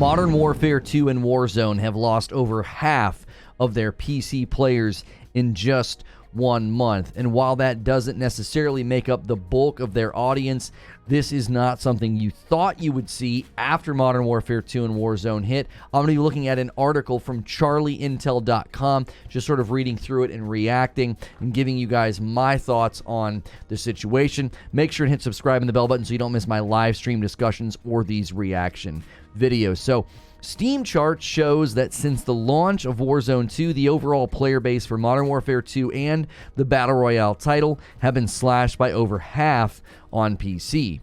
Modern Warfare 2 and Warzone have lost over half of their PC players in just 1 month. And while that doesn't necessarily make up the bulk of their audience, this is not something you thought you would see after Modern Warfare 2 and Warzone hit. I'm going to be looking at an article from charlieintel.com, just sort of reading through it and reacting and giving you guys my thoughts on the situation. Make sure to hit subscribe and the bell button so you don't miss my live stream discussions or these reaction videos. So Steam chart shows that since the launch of Warzone 2, the overall player base for Modern Warfare 2 and the Battle Royale title have been slashed by over half on PC.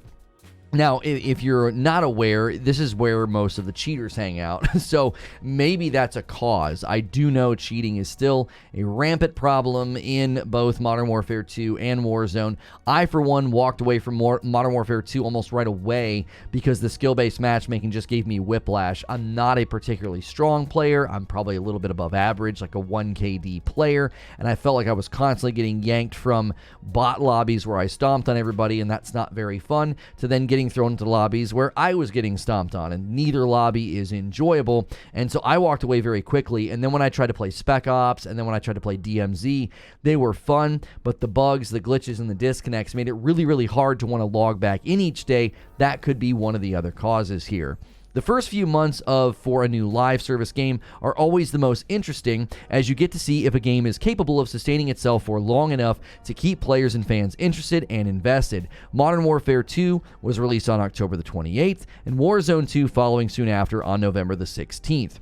Now, if you're not aware, this is where most of the cheaters hang out, so maybe that's a cause. I do know cheating is still a rampant problem in both Modern Warfare 2 and Warzone. I, for one, walked away from Modern Warfare 2 almost right away because the skill-based matchmaking just gave me whiplash. I'm not a particularly strong player. I'm probably a little bit above average, like a 1KD player, and I felt like I was constantly getting yanked from bot lobbies where I stomped on everybody, and that's not very fun, to then getting thrown into lobbies where I was getting stomped on, and neither lobby is enjoyable. And so I walked away very quickly. And then when I tried to play Spec Ops, and then when I tried to play DMZ, they were fun, but the bugs, the glitches, and the disconnects made it really, really hard to want to log back in each day. That could be one of the other causes here. The first few months for a new live service game are always the most interesting, as you get to see if a game is capable of sustaining itself for long enough to keep players and fans interested and invested. Modern Warfare 2 was released on October the 28th, and Warzone 2 following soon after on November the 16th.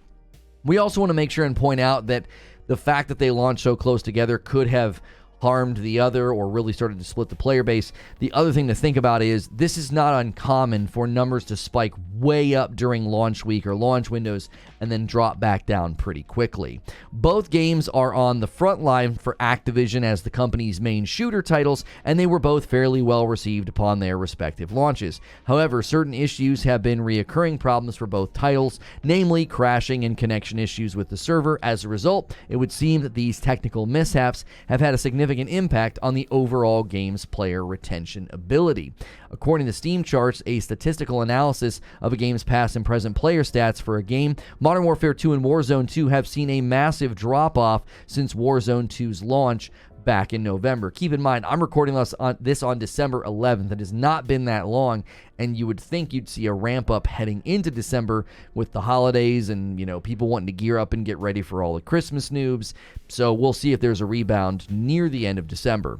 We also want to make sure and point out that the fact that they launched so close together could have harmed the other or really started to split the player base. The other thing to think about is this is not uncommon for numbers to spike way up during launch week or launch windows and then drop back down pretty quickly. Both games are on the front line for Activision as the company's main shooter titles, and they were both fairly well received upon their respective launches. However, certain issues have been reoccurring problems for both titles, namely crashing and connection issues with the server. As a result, it would seem that these technical mishaps have had a significant impact on the overall game's player retention ability. According to Steam charts, a statistical analysis of a game's past and present player stats for a game, Modern Warfare 2 and Warzone 2 have seen a massive drop-off since Warzone 2's launch back in November. Keep in mind, I'm recording this on December 11th. It has not been that long, and you would think you'd see a ramp up heading into December with the holidays and, people wanting to gear up and get ready for all the Christmas noobs. So we'll see if there's a rebound near the end of December.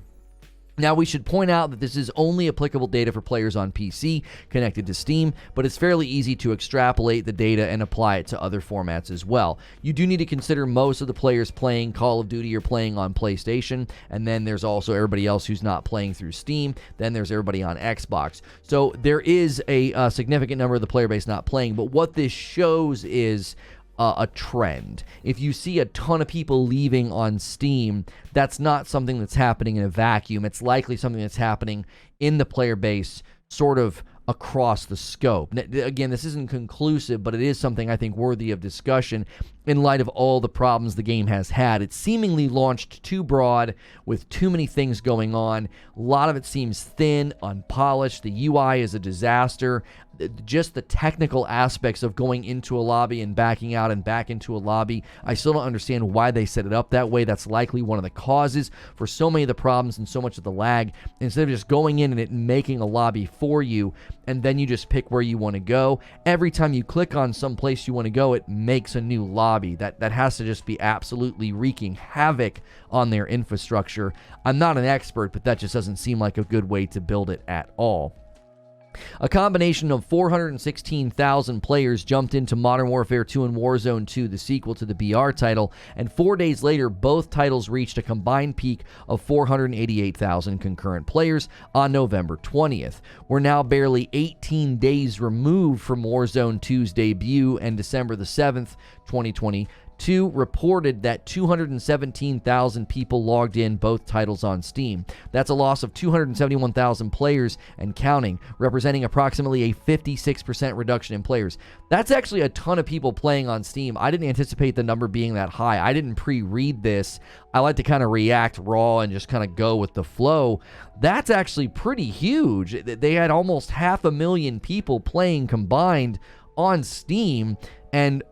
Now, we should point out that this is only applicable data for players on PC connected to Steam, but it's fairly easy to extrapolate the data and apply it to other formats as well. You do need to consider most of the players playing Call of Duty or playing on PlayStation, and then there's also everybody else who's not playing through Steam. Then there's everybody on Xbox. So there is a significant number of the player base not playing, but what this shows is a trend. If you see a ton of people leaving on Steam, that's not something that's happening in a vacuum. It's likely something that's happening in the player base sort of across the scope. Again, this isn't conclusive, but it is something I think worthy of discussion in light of all the problems the game has had. It's seemingly launched too broad with too many things going on. A lot of it seems thin, unpolished. The UI is a disaster. Just the technical aspects of going into a lobby and backing out and back into a lobby, I still don't understand why they set it up that way. That's likely one of the causes for so many of the problems and so much of the lag. Instead of just going in and it making a lobby for you, and then you just pick where you want to go, every time you click on some place you want to go, it makes a new lobby. That has to just be absolutely wreaking havoc on their infrastructure. I'm not an expert, but that just doesn't seem like a good way to build it at all. A combination of 416,000 players jumped into Modern Warfare 2 and Warzone 2, the sequel to the BR title, and 4 days later, both titles reached a combined peak of 488,000 concurrent players on November 20th. We're now barely 18 days removed from Warzone 2's debut, and December the 7th, 2022 reported that 217,000 people logged in both titles on Steam. That's a loss of 271,000 players and counting, representing approximately a 56% reduction in players. That's actually a ton of people playing on Steam. I didn't anticipate the number being that high. I didn't pre-read this. I like to kind of react raw and just kind of go with the flow. That's actually pretty huge. They had almost 500,000 people playing combined on Steam, and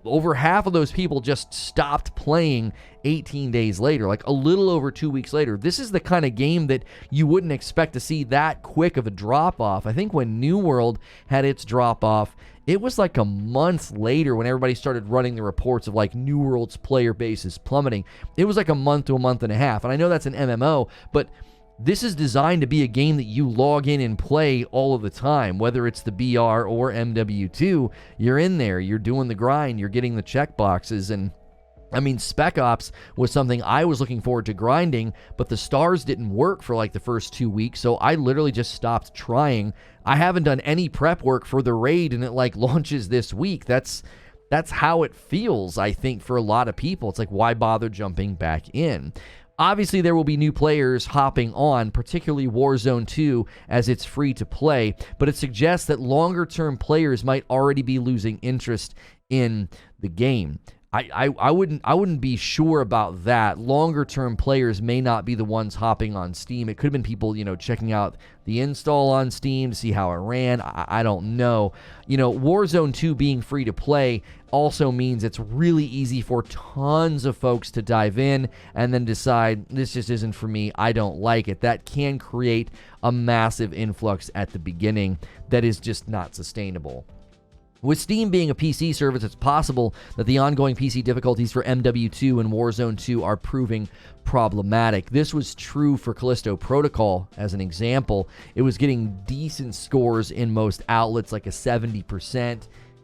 over half of those people just stopped playing 18 days later, like a little over 2 weeks later. This is the kind of game that you wouldn't expect to see that quick of a drop-off. I think when New World had its drop-off, it was like a month later when everybody started running the reports of like New World's player base is plummeting. It was like a month to a month and a half. And I know that's an MMO, but this is designed to be a game that you log in and play all of the time, whether it's the BR or MW2. You're in there, you're doing the grind, you're getting the checkboxes. And I mean, Spec Ops was something I was looking forward to grinding, but the stars didn't work for like the first 2 weeks, so I literally just stopped trying. I haven't done any prep work for the raid, and it like launches this week. That's how it feels, I think, for a lot of people. It's like, why bother jumping back in? Obviously, there will be new players hopping on, particularly Warzone 2, as it's free to play, but it suggests that longer-term players might already be losing interest in the game. I wouldn't be sure about that. Longer term players may not be the ones hopping on Steam. It could have been people, checking out the install on Steam to see how it ran. I don't know. Warzone 2 being free to play also means it's really easy for tons of folks to dive in and then decide, this just isn't for me, I don't like it. That can create a massive influx at the beginning that is just not sustainable. With Steam being a PC service, it's possible that the ongoing PC difficulties for MW2 and Warzone 2 are proving problematic. This was true for Callisto Protocol, as an example. It was getting decent scores in most outlets, like a 70%,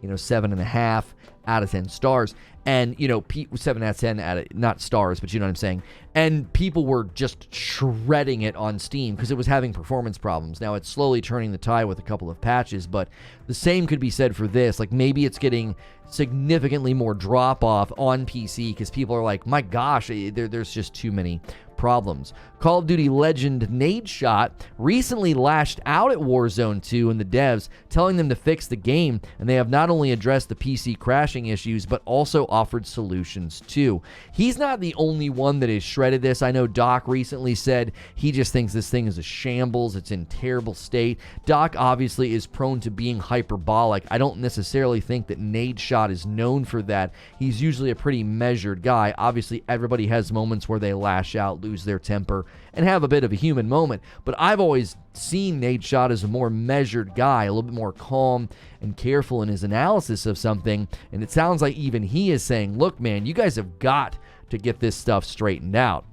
7.5 out of 10 stars. And, 7 out of 10 out of, not stars, but you know what I'm saying. And people were just shredding it on Steam because it was having performance problems. Now, it's slowly turning the tide with a couple of patches, but the same could be said for this. Like, maybe it's getting significantly more drop-off on PC because people are like, my gosh, there's just too many problems. Call of Duty legend Nadeshot recently lashed out at Warzone 2 and the devs, telling them to fix the game, and they have not only addressed the PC crashing issues, but also offered solutions too. He's not the only one that has shredded this. I know Doc recently said he just thinks this thing is a shambles. It's in terrible state. Doc obviously is prone to being hyperbolic. I don't necessarily think that Nadeshot is known for that. He's usually a pretty measured guy. Obviously, everybody has moments where they lash out, lose their temper, and have a bit of a human moment. But I've always seen Nadeshot as a more measured guy, a little bit more calm and careful in his analysis of something. And it sounds like even he is saying, look, man, you guys have got to get this stuff straightened out.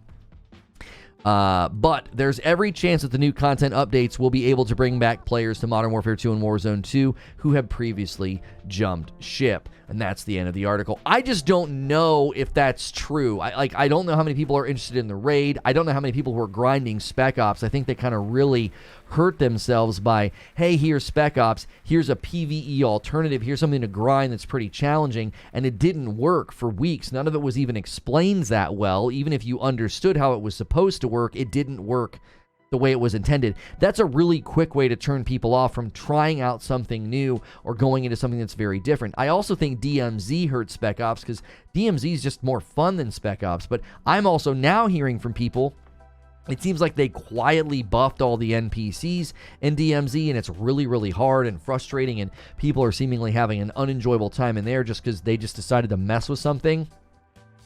But there's every chance that the new content updates will be able to bring back players to Modern Warfare 2 and Warzone 2 who have previously jumped ship. And that's the end of the article. I just don't know if that's true. I don't know how many people are interested in the raid. I don't know how many people who are grinding Spec Ops. I think they kind of really hurt themselves by, hey, here's Spec Ops. Here's a PvE alternative. Here's something to grind that's pretty challenging. And it didn't work for weeks. None of it was even explained that well. Even if you understood how it was supposed to work, it didn't work the way it was intended. That's a really quick way to turn people off from trying out something new or going into something that's very different. I also think DMZ hurt Spec Ops because DMZ is just more fun than Spec Ops, but I'm also now hearing from people, it seems like they quietly buffed all the NPCs in DMZ, and it's really, really hard and frustrating, and people are seemingly having an unenjoyable time in there just because they just decided to mess with something.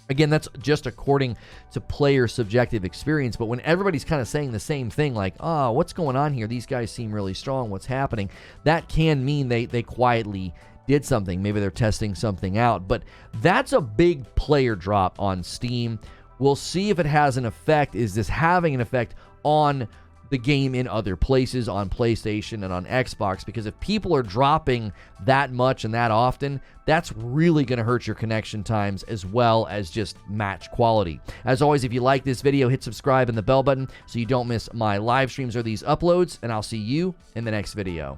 Again, that's just according to player subjective experience, but when everybody's kind of saying the same thing, like, oh, what's going on here? These guys seem really strong. What's happening? That can mean they quietly did something. Maybe they're testing something out, but that's a big player drop on Steam. We'll see if it has an effect. Is this having an effect on the game in other places, on PlayStation and on Xbox? Because if people are dropping that much and that often, that's really going to hurt your connection times as well as just match quality. As always, if you like this video, hit subscribe and the bell button so you don't miss my live streams or these uploads, and I'll see you in the next video.